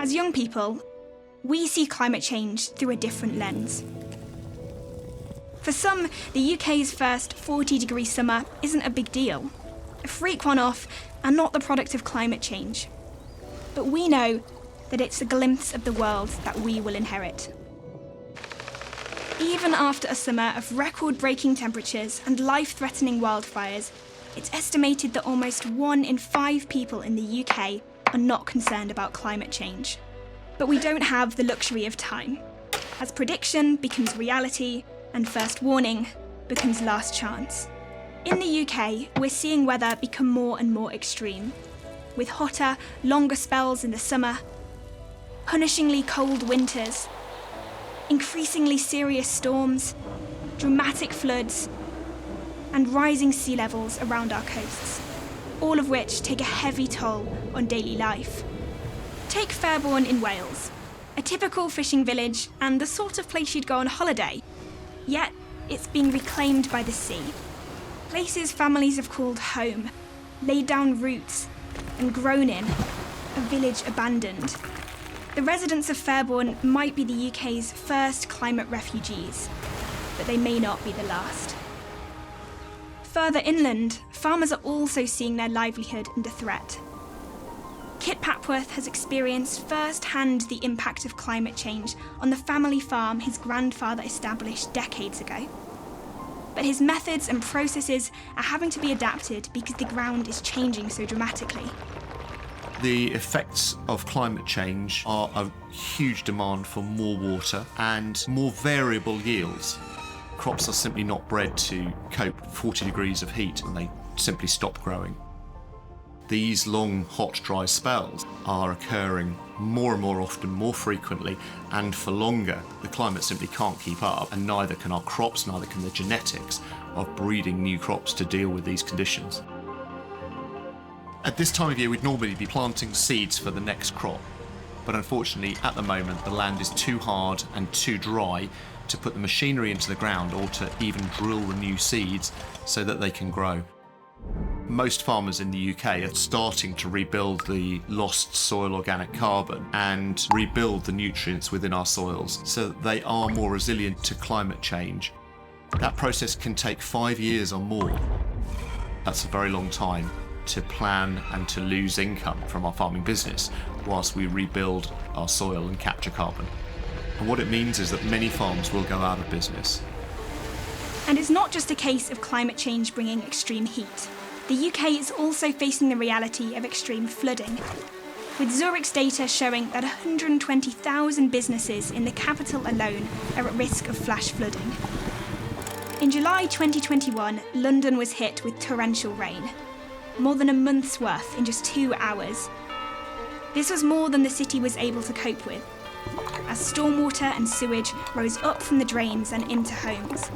As young people, we see climate change through a different lens. For some, the UK's first 40-degree summer isn't a big deal, a freak one-off and not the product of climate change. But we know that it's a glimpse of the world that we will inherit. Even after a summer of record-breaking temperatures and life-threatening wildfires, it's estimated that almost 1 in 5 people in the UK are not concerned about climate change. But we don't have the luxury of time. As prediction becomes reality and first warning becomes last chance. In the UK, we're seeing weather become more and more extreme, with hotter, longer spells in the summer, punishingly cold winters, increasingly serious storms, dramatic floods, and rising sea levels around our coasts, all of which take a heavy toll on daily life. Take Fairbourne in Wales, a typical fishing village and the sort of place you'd go on holiday, yet it's being reclaimed by the sea. Places families have called home, laid down roots, and grown in, a village abandoned. The residents of Fairbourne might be the UK's first climate refugees, but they may not be the last. Further inland, farmers are also seeing their livelihood under threat. Kit Papworth has experienced first-hand the impact of climate change on the family farm his grandfather established decades ago. But his methods and processes are having to be adapted because the ground is changing so dramatically. The effects of climate change are a huge demand for more water and more variable yields. Crops are simply not bred to cope with 40 degrees of heat and they simply stop growing. These long, hot, dry spells are occurring more and more often, more frequently, and for longer. The climate simply can't keep up, and neither can our crops, neither can the genetics of breeding new crops to deal with these conditions. At this time of year, we'd normally be planting seeds for the next crop, but unfortunately, at the moment, the land is too hard and too dry to put the machinery into the ground or to even drill the new seeds so that they can grow. Most farmers in the UK are starting to rebuild the lost soil organic carbon and rebuild the nutrients within our soils so that they are more resilient to climate change. That process can take 5 years or more. That's a very long time to plan and to lose income from our farming business whilst we rebuild our soil and capture carbon. And what it means is that many farms will go out of business. And it's not just a case of climate change bringing extreme heat. The UK is also facing the reality of extreme flooding, with Zurich's data showing that 120,000 businesses in the capital alone are at risk of flash flooding. In July 2021, London was hit with torrential rain, more than a month's worth in just 2 hours. This was more than the city was able to cope with, as stormwater and sewage rose up from the drains and into homes.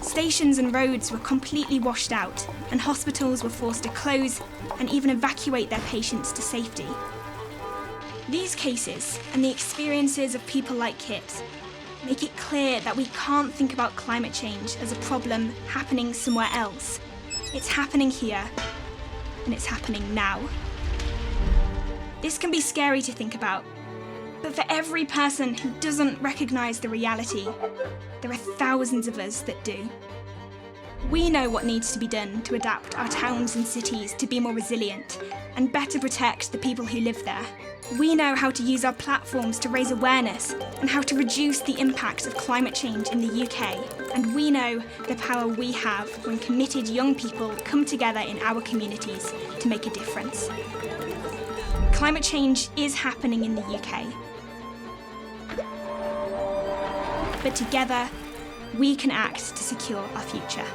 Stations and roads were completely washed out, and hospitals were forced to close and even evacuate their patients to safety. These cases, and the experiences of people like Kit, make it clear that we can't think about climate change as a problem happening somewhere else. It's happening here, and it's happening now. This can be scary to think about, but for every person who doesn't recognise the reality, there are thousands of us that do. We know what needs to be done to adapt our towns and cities to be more resilient and better protect the people who live there. We know how to use our platforms to raise awareness and how to reduce the impact of climate change in the UK. And we know the power we have when committed young people come together in our communities to make a difference. Climate change is happening in the UK. But together, we can act to secure our future.